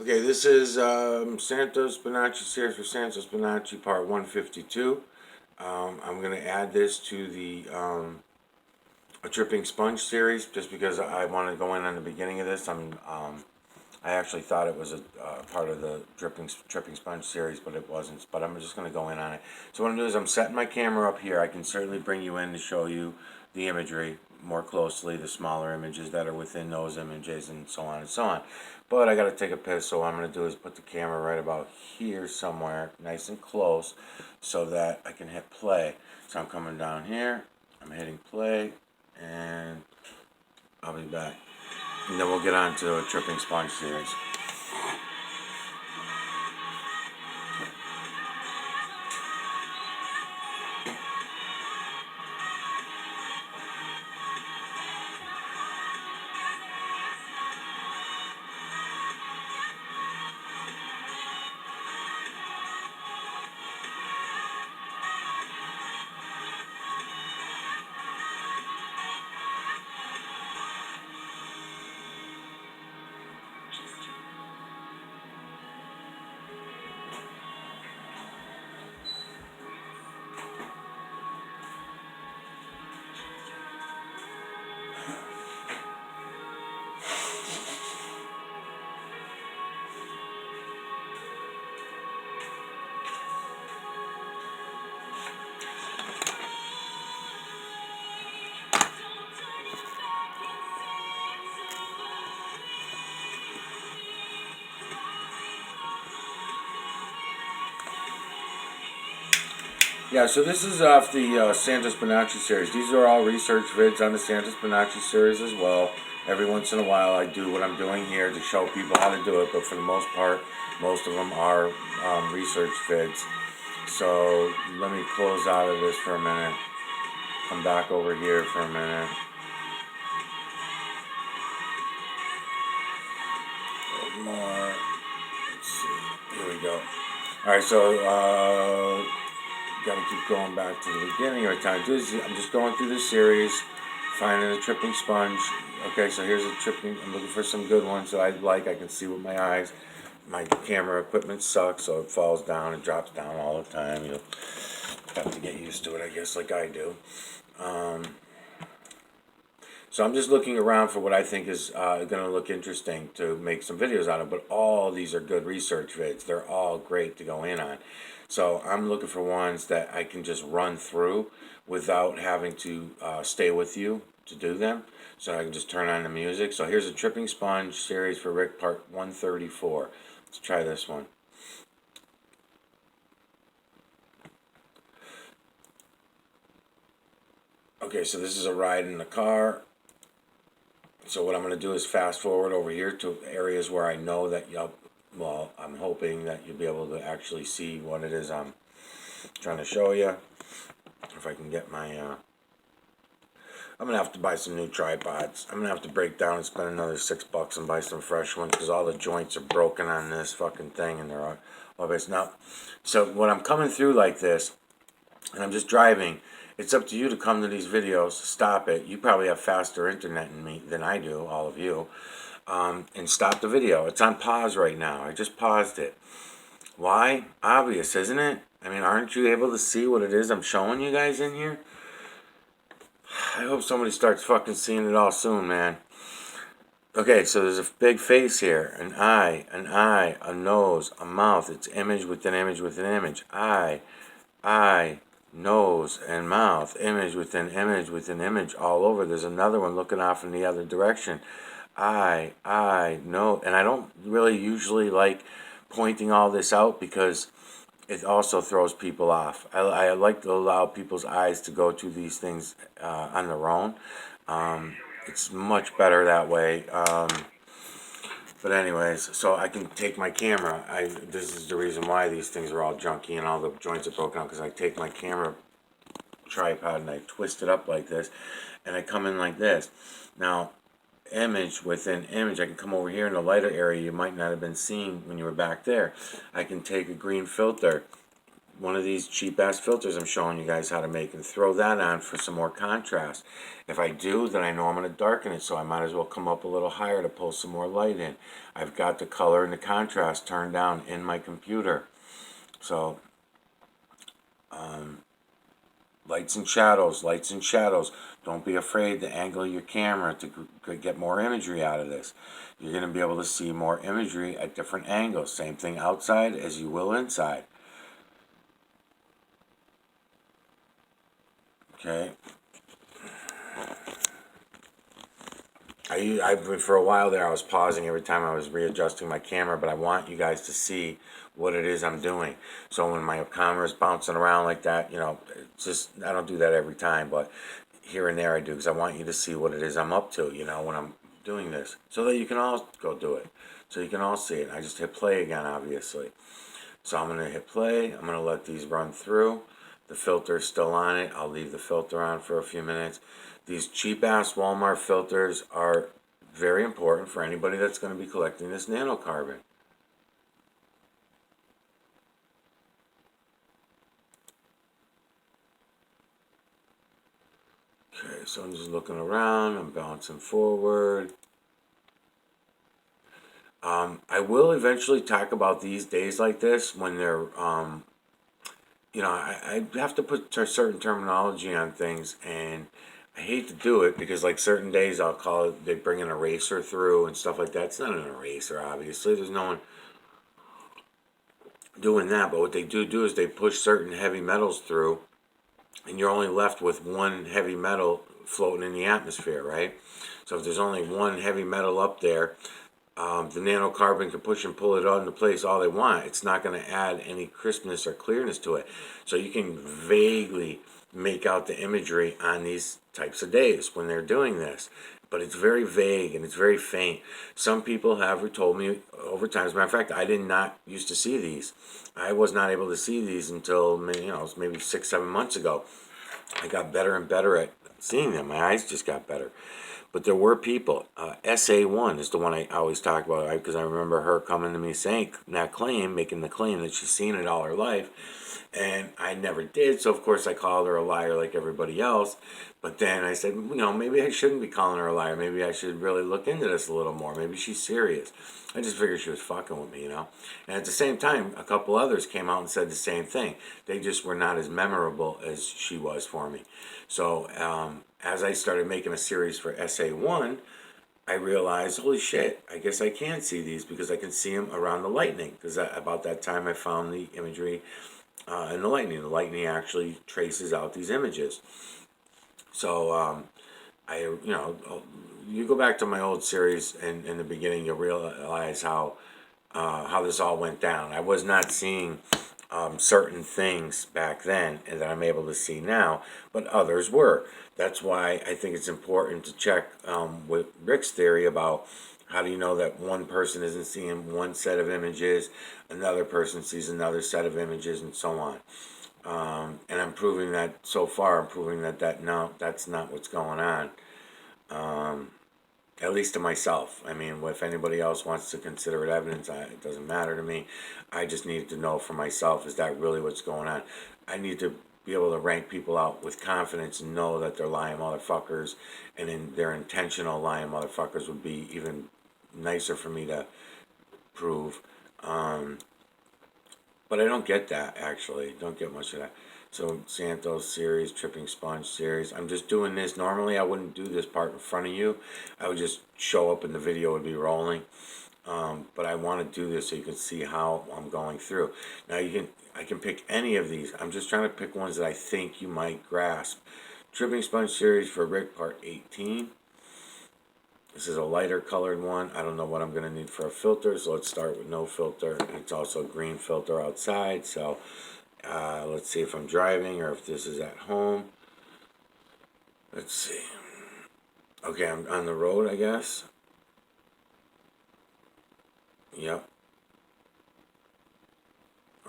Okay, this is Santos Bonacci Series for Santos Bonacci Part 152. I'm going to add this to the a Dripping Sponge series just because I want to go in on the beginning of this. I actually thought it was a part of the Dripping Sponge series, but it wasn't. But I'm just going to go in on it. So what I'm doing is I'm setting my camera up here. I can certainly bring you in to show you the imagery more closely, the smaller images that are within those images, and so on and so on. But I got to take a piss, so what I'm going to do is put the camera right about here somewhere, nice and close, so that I can hit play. So I'm coming down here, I'm hitting play, and I'll be back. And then we'll get on to a Dripping Sponge series. Yeah, so this is off the Santos Bonacci series. These are all research vids on the Santos Bonacci series as well. Every once in a while, I do what I'm doing here to show people how to do it, but for the most part, most of them are research vids. So let me close out of this for a minute. Come back over here for a minute. A little more. Let's see. Here we go. All right, so gotta keep going back to the beginning every time. I'm just going through this series, finding a tripping sponge. Okay, so here's a tripping. I'm looking for some good ones that I like. I can see with my eyes. My camera equipment sucks, so it falls down and drops down all the time. You'll have to get used to it, I guess, like I do. Um, so I'm just looking around for what I think is going to look interesting to make some videos out of. But all these are good research vids. They're all great to go in on. So I'm looking for ones that I can just run through without having to stay with you to do them. So I can just turn on the music. So here's a Tripping Sponge series for Rick Part 134. Let's try this one. Okay, so this is a ride in the car. So what I'm going to do is fast forward over here to areas where I know that well, I'm hoping that you'll be able to actually see what it is I'm trying to show you. If I can get my, I'm going to have to buy some new tripods. I'm going to have to break down and spend another $6 and buy some fresh ones because all the joints are broken on this fucking thing and they're all based. Now, so when I'm coming through like this and I'm just driving, it's up to you to come to these videos, stop it. You probably have faster internet than I do, all of you. And stop the video. It's on pause right now. I just paused it. Why? Obvious, isn't it? I mean, aren't you able to see what it is I'm showing you guys in here? I hope somebody starts fucking seeing it all soon, man. Okay, so there's a big face here. An eye, a nose, a mouth. It's image within image within image. Eye, nose, and mouth. Image within image within image all over. There's another one looking off in the other direction. No. And I don't really usually like pointing all this out because it also throws people off. I like to allow people's eyes to go to these things on their own. It's much better that way. But anyways, so I can take my camera. This is the reason why these things are all junky and all the joints are broken out, because I take my camera tripod and I twist it up like this, and I come in like this. Now, image within image, I can come over here in the lighter area you might not have been seeing when you were back there. I can take a green filter, one of these cheap ass filters I'm showing you guys how to make and throw that on for some more contrast. If I do, then I know I'm going to darken it, so I might as well come up a little higher to pull some more light in. I've got the color and the contrast turned down in my computer. So lights and shadows, lights and shadows. Don't be afraid to angle your camera to get more imagery out of this. You're going to be able to see more imagery at different angles. Same thing outside as you will inside. Okay. For a while there, I was pausing every time I was readjusting my camera, but I want you guys to see what it is I'm doing. So when my camera's bouncing around like that, it's just, I don't do that every time, but here and there I do, because I want you to see what it is I'm up to, when I'm doing this, so that you can all go do it, so you can all see it. I just hit play again, obviously. So I'm going to hit play. I'm going to let these run through. The filter's still on it. I'll leave the filter on for a few minutes. These cheap-ass Walmart filters are very important for anybody that's going to be collecting this nanocarbon. Okay, so I'm just looking around. I'm bouncing forward. I will eventually talk about these days like this when they're, I have to put certain terminology on things, and I hate to do it because, like, certain days I'll call it, they bring an eraser through and stuff like that. It's not an eraser, obviously. There's no one doing that, but what they do is they push certain heavy metals through, and you're only left with one heavy metal floating in the atmosphere, right? So if there's only one heavy metal up there, the nanocarbon can push and pull it into place all they want. It's not going to add any crispness or clearness to it. So you can vaguely make out the imagery on these types of days when they're doing this. But it's very vague and it's very faint. Some people have told me over time, as a matter of fact, I did not used to see these. I was not able to see these until, maybe 6-7 months ago. I got better and better at seeing them. My eyes just got better. But there were people. SA1 is the one I always talk about, because I remember her coming to me saying making the claim that she's seen it all her life. And I never did, so of course I called her a liar like everybody else. But then I said, maybe I shouldn't be calling her a liar. Maybe I should really look into this a little more. Maybe she's serious. I just figured she was fucking with me, And at the same time, a couple others came out and said the same thing. They just were not as memorable as she was for me. So as I started making a series for SA1, I realized, holy shit, I guess I can see these because I can see them around the lightning. Because about that time I found the imagery in the lightning. The lightning actually traces out these images. So you go back to my old series in the beginning, you'll realize how this all went down. I was not seeing certain things back then and that I'm able to see now, but others were. That's why I think it's important to check with Rick's theory about how do you know that one person isn't seeing one set of images, another person sees another set of images, and so on. And I'm proving that so far. I'm proving that no, that's not what's going on. At least to myself. I mean, if anybody else wants to consider it evidence, it doesn't matter to me. I just need to know for myself, is that really what's going on? I need to be able to rank people out with confidence and know that they're lying motherfuckers, and they're intentional lying motherfuckers would be even nicer for me to prove. But I don't get that, actually. Don't get much of that. So Santos series, Tripping Sponge series. I'm just doing this. Normally I wouldn't do this part in front of you. I would just show up and the video would be rolling. But I want to do this so you can see how I'm going through. Now I can pick any of these. I'm just trying to pick ones that I think you might grasp. Tripping Sponge series for Rick part 18. This is a lighter colored one. I don't know what I'm going to need for a filter, so let's start with no filter. It's also a green filter outside, so let's see if I'm driving or if this is at home. Let's see. Okay, I'm on the road, I guess. Yep.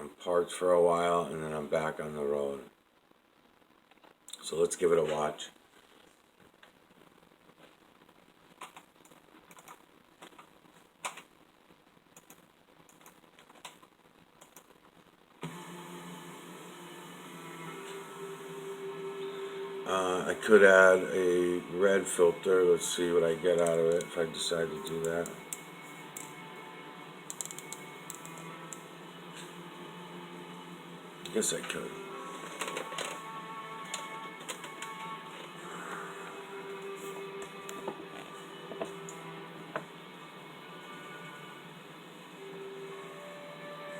I'm parked for a while, and then I'm back on the road. So let's give it a watch. I could add a red filter. Let's see what I get out of it if I decide to do that. I guess I could.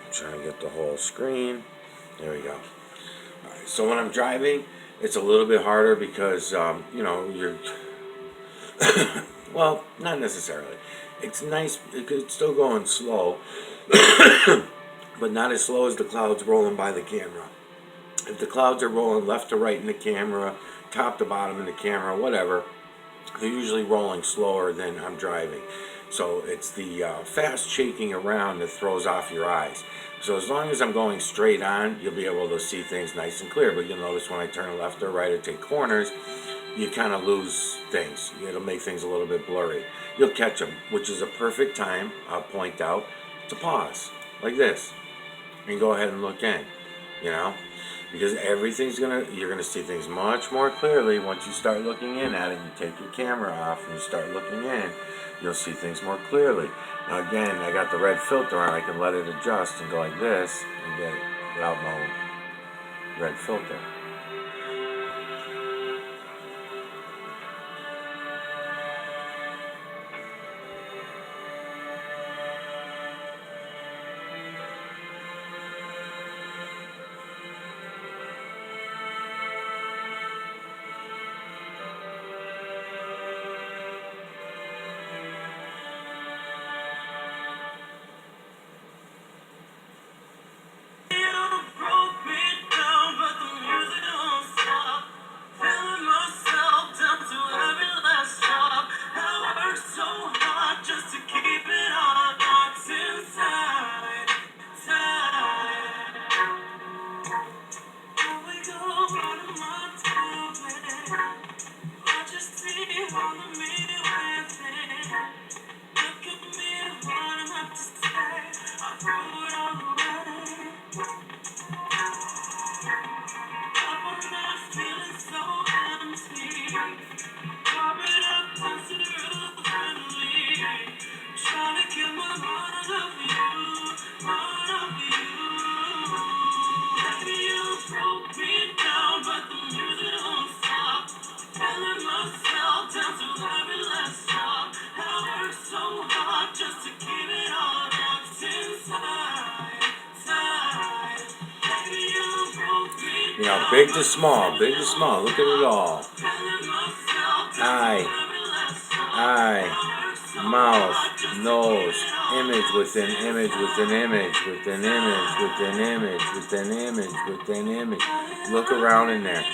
I'm trying to get the whole screen. There we go. Alright, so when I'm driving, it's a little bit harder because, you're... well, not necessarily. It's nice. It's still going slow, but not as slow as the clouds rolling by the camera. If the clouds are rolling left to right in the camera, top to bottom in the camera, whatever, they're usually rolling slower than I'm driving. So it's the fast shaking around that throws off your eyes. So as long as I'm going straight on, you'll be able to see things nice and clear. But you'll notice when I turn left or right or take corners, you kind of lose things. It'll make things a little bit blurry. You'll catch them, which is a perfect time, I'll point out, to pause, like this, and go ahead and look in, you know? Because you're gonna see things much more clearly once you start looking in at it. You take your camera off and you start looking in, you'll see things more clearly. Now again, I got the red filter on, I can let it adjust and go like this and get it without no red filter. You know, big to small, big to small. Look at it all. Eye, mouth, nose, image within image within image within image within image within image within image. Look around in there.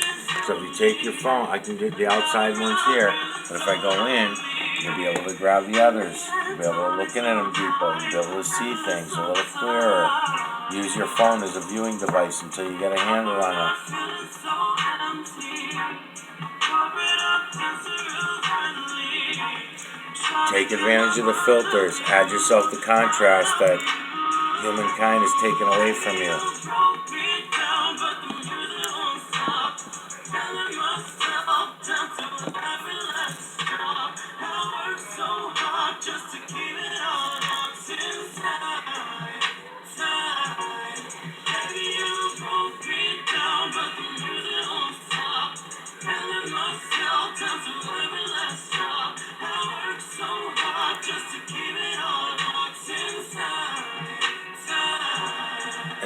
So if you take your phone, I can get the outside ones here, but if I go in, you'll be able to grab the others. You'll be able to look in at them deeper. You'll be able to see things a little clearer. Use your phone as a viewing device until you get a handle on it. Take advantage of the filters. Add yourself the contrast that humankind has taken away from you.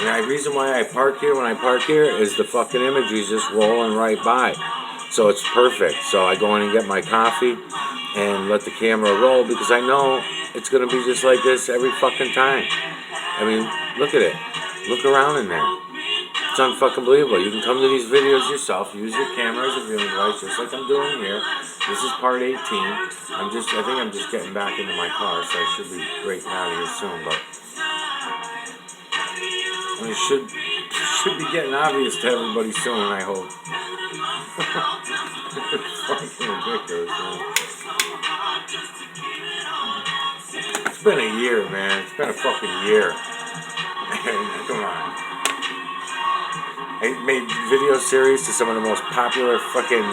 And the reason why I park here when I park here is the fucking imagery is just rolling right by. So it's perfect. So I go in and get my coffee and let the camera roll because I know it's going to be just like this every fucking time. I mean, look at it. Look around in there. It's unfucking believable. You can come to these videos yourself. Use your camera as a viewing device, just like I'm doing here. This is part 18. I think I'm just getting back into my car, so I should be breaking out of here soon. But it should be getting obvious to everybody soon, I hope. It's fucking ridiculous, man. It's been a year, man. It's been a fucking year. Come on. I made video series to some of the most popular fucking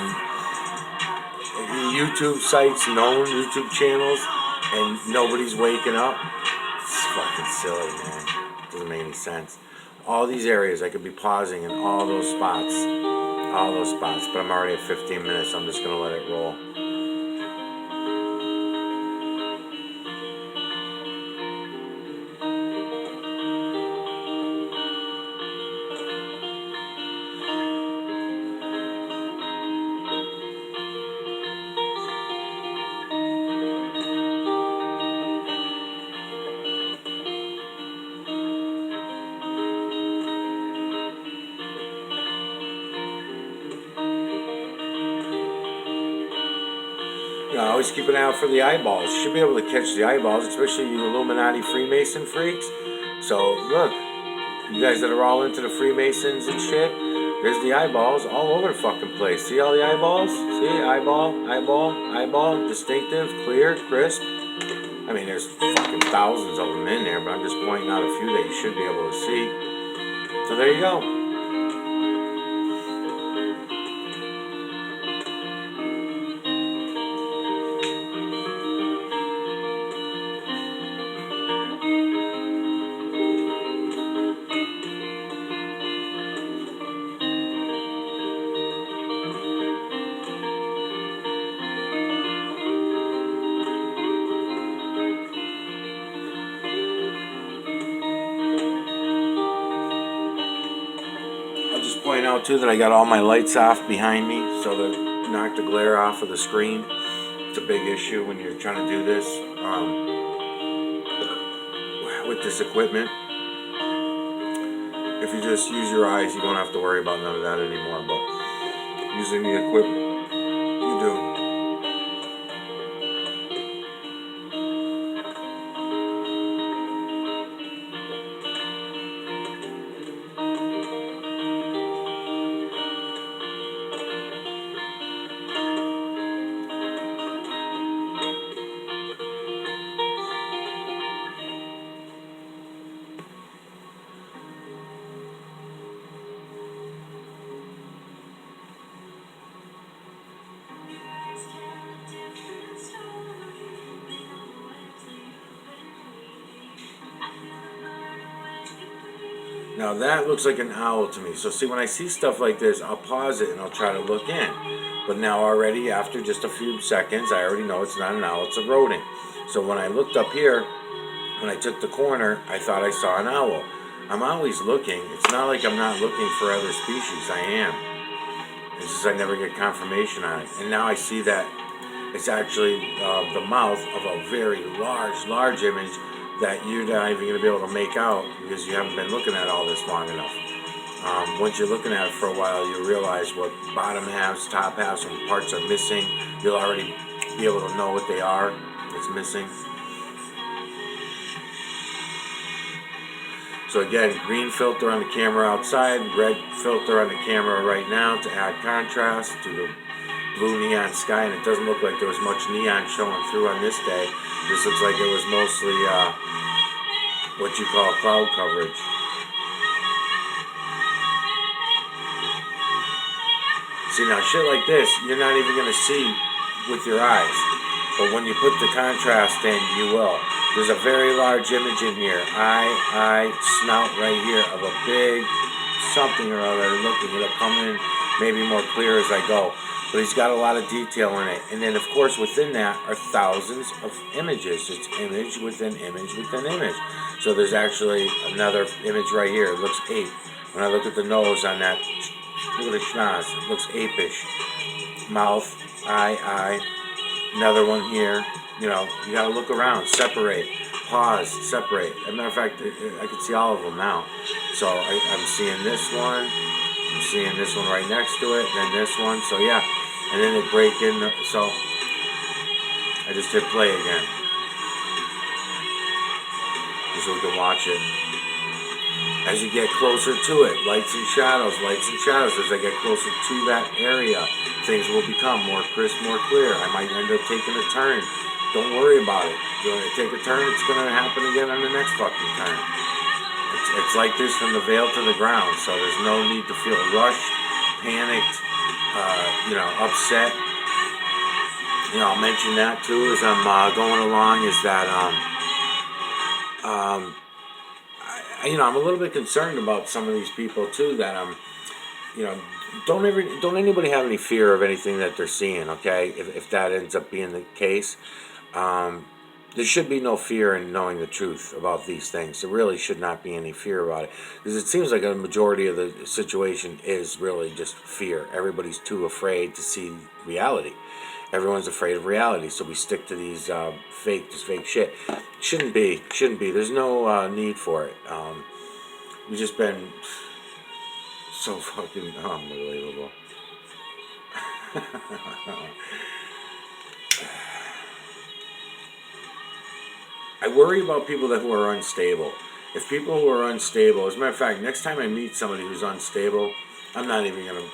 YouTube sites, known YouTube channels, and nobody's waking up. It's fucking silly, man. Doesn't make any sense. All these areas, I could be pausing in all those spots, but I'm already at 15 minutes, so I'm just gonna let it roll. Always keep an eye out for the eyeballs. You should be able to catch the eyeballs, especially you Illuminati Freemason freaks. So, look, you guys that are all into the Freemasons and shit, there's the eyeballs all over the fucking place. See all the eyeballs? See? Eyeball, distinctive, clear, crisp. I mean, there's fucking thousands of them in there, but I'm just pointing out a few that you should be able to see. So there you go. Point out too that I got all my lights off behind me, so to knock the glare off of the screen. It's a big issue when you're trying to do this with this equipment. If you just use your eyes, you don't have to worry about none of that anymore, but using the equipment, you do. Now that looks like an owl to me. So see, when I see stuff like this, I'll pause it and I'll try to look in. But now already, after just a few seconds, I already know it's not an owl, it's a rodent. So when I looked up here, when I took the corner, I thought I saw an owl. I'm always looking. It's not like I'm not looking for other species. I am. It's just I never get confirmation on it. And now I see that it's actually the mouth of a very large image that you're not even going to be able to make out because you haven't been looking at all this long enough. Once you're looking at it for a while, you realize what bottom halves, top halves, and parts are missing. You'll already be able to know what they are that's missing. So again, green filter on the camera outside, red filter on the camera right now to add contrast to the blue neon sky, and it doesn't look like there was much neon showing through on this day. This looks like it was mostly what you call cloud coverage. See, now shit like this, you're not even going to see with your eyes. But when you put the contrast in, you will. There's a very large image in here. Eye, snout right here of a big something or other looking. It'll come in maybe more clear as I go. But he's got a lot of detail in it. And then, of course, within that are thousands of images. It's image within image within image. So there's actually another image right here. It looks ape. When I look at the nose on that, look at the schnoz. It looks apish. Mouth, eye. Another one here. You know, you got to look around. Separate. Pause. Separate. As a matter of fact, I can see all of them now. So I'm seeing this one. I'm seeing this one right next to it, then this one, so yeah, and then they break in, so I just hit play again, just so we can watch it. As you get closer to it, lights and shadows, as I get closer to that area, things will become more crisp, more clear. I might end up taking a turn. Don't worry about it. You're going to take a turn, it's going to happen again on the next fucking turn. It's like this from the veil to the ground, so there's no need to feel rushed, panicked, upset. I'll mention that too as I'm going along. Is that I'm a little bit concerned about some of these people too. That you know, don't anybody have any fear of anything that they're seeing? Okay, if that ends up being the case, um, there should be no fear in knowing the truth about these things. There really should not be any fear about it, because it seems like a majority of the situation is really just fear. Everybody's too afraid to see reality. Everyone's afraid of reality, so we stick to these this fake shit. Shouldn't be. There's no need for it. We've just been so fucking unbelievable. I worry about people who are unstable. If people who are unstable, as a matter of fact, next time I meet somebody who's unstable, I'm not even gonna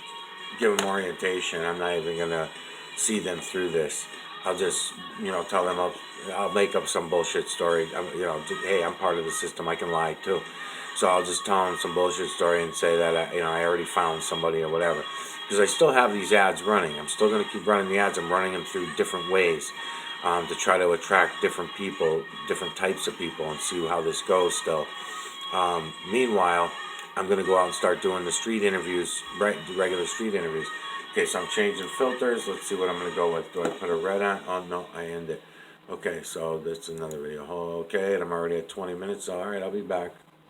give them orientation. I'm not even gonna see them through this. I'll just, tell them I'll make up some bullshit story. Hey, I'm part of the system. I can lie too. So I'll just tell them some bullshit story and say that I already found somebody or whatever. Because I still have these ads running. I'm still going to keep running the ads. I'm running them through different ways to try to attract different people, different types of people, and see how this goes still. Meanwhile, I'm going to go out and start doing the street interviews, right? The regular street interviews. Okay, so I'm changing filters. Let's see what I'm going to go with. Do I put a red on? Oh, no, I end it. Okay, so that's another video. Oh, okay, and I'm already at 20 minutes. All right, I'll be back.